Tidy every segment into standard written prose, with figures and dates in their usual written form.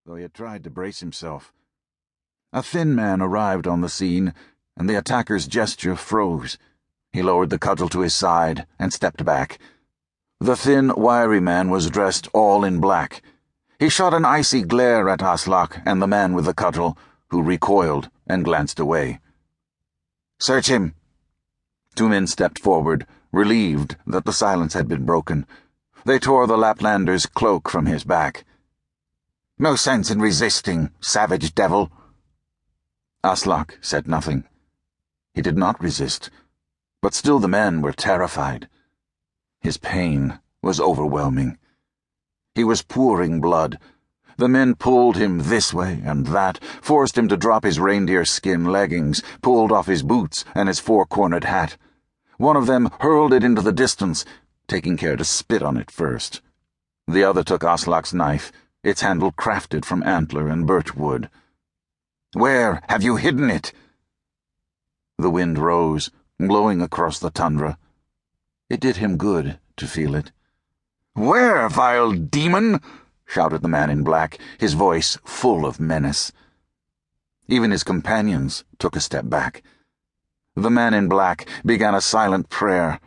though he had tried to brace himself. A thin man arrived on the scene, and the attacker's gesture froze. He lowered the cudgel to his side and stepped back. The thin, wiry man was dressed all in black. He shot an icy glare at Aslak and the man with the cudgel, who recoiled and glanced away. "Search him." Two men stepped forward, relieved that the silence had been broken. They tore the Laplander's cloak from his back. "No sense in resisting, savage devil." Aslak said nothing. He did not resist, but still the men were terrified. His pain was overwhelming. He was pouring blood. The men pulled him this way and that, forced him to drop his reindeer skin leggings, pulled off his boots and his four-cornered hat. One of them hurled it into the distance, taking care to spit on it first. The other took Aslak's knife, its handle crafted from antler and birch wood. "Where have you hidden it?" The wind rose, blowing across the tundra. It did him good to feel it. "Where, vile demon?" shouted the man in black, his voice full of menace. Even his companions took a step back. The man in black began a silent prayer.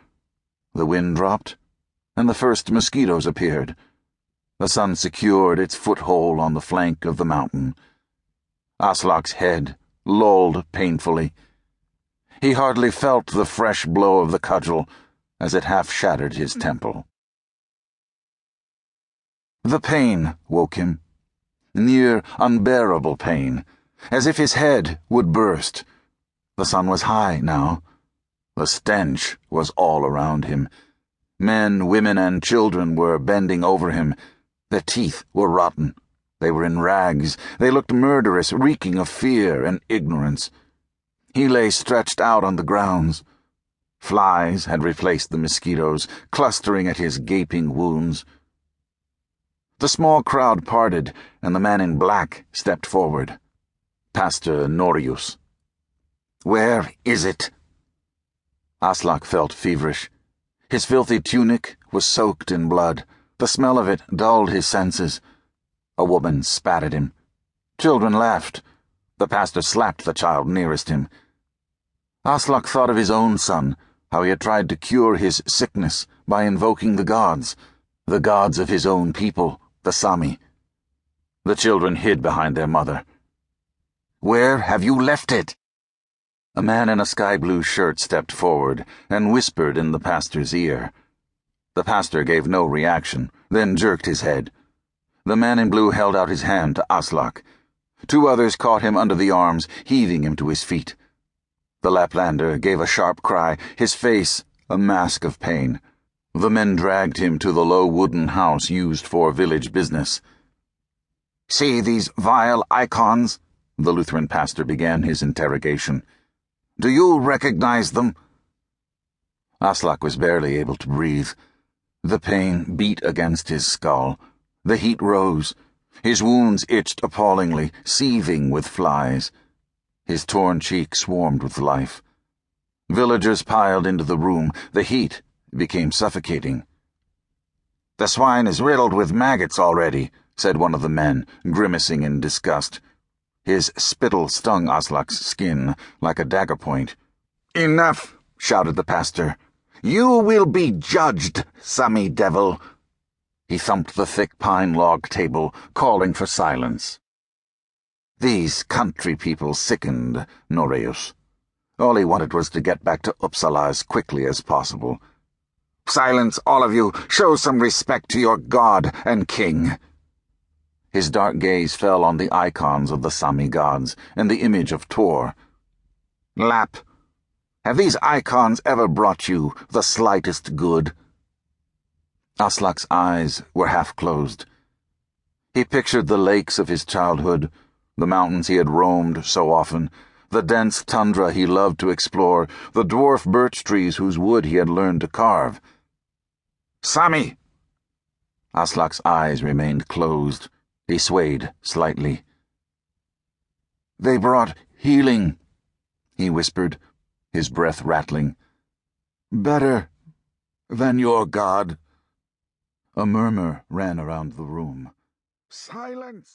The wind dropped, and the first mosquitoes appeared. The sun secured its foothold on the flank of the mountain. Aslak's head lolled painfully. He hardly felt the fresh blow of the cudgel as it half shattered his temple. The pain woke him, near unbearable pain, as if his head would burst. The sun was high now. The stench was all around him. Men, women, and children were bending over him. Their teeth were rotten. They were in rags. They looked murderous, reeking of fear and ignorance. He lay stretched out on the grounds. Flies had replaced the mosquitoes, clustering at his gaping wounds. The small crowd parted, and the man in black stepped forward. Pastor Norius. "Where is it?" Aslak felt feverish. His filthy tunic was soaked in blood. The smell of it dulled his senses. A woman spat at him. Children laughed. The pastor slapped the child nearest him. Aslak thought of his own son, how he had tried to cure his sickness by invoking the gods of his own people, the Sami. The children hid behind their mother. "Where have you left it?" A man in a sky-blue shirt stepped forward and whispered in the pastor's ear. The pastor gave no reaction, then jerked his head. The man in blue held out his hand to Aslak. Two others caught him under the arms, heaving him to his feet. The Laplander gave a sharp cry, his face a mask of pain. The men dragged him to the low wooden house used for village business. "See these vile icons?" The Lutheran pastor began his interrogation. "Do you recognize them?" Aslak was barely able to breathe. The pain beat against his skull. The heat rose. His wounds itched appallingly, seething with flies. His torn cheek swarmed with life. Villagers piled into the room. The heat became suffocating. "The swine is riddled with maggots already," said one of the men, grimacing in disgust. His spittle stung Aslak's skin like a dagger point. "Enough!" shouted the pastor. "You will be judged, Sami devil." He thumped the thick pine log table, calling for silence. These country people sickened Norius. All he wanted was to get back to Uppsala as quickly as possible. "Silence, all of you! Show some respect to your god and king!" His dark gaze fell on the icons of the Sami gods and the image of Tor. "Lap, have these icons ever brought you the slightest good?" Aslak's eyes were half-closed. He pictured the lakes of his childhood, the mountains he had roamed so often, the dense tundra he loved to explore, the dwarf birch trees whose wood he had learned to carve. "Sami!" Aslak's eyes remained closed. He swayed slightly. "They brought healing," he whispered, his breath rattling. "Better than your god." A murmur ran around the room. "Silence!"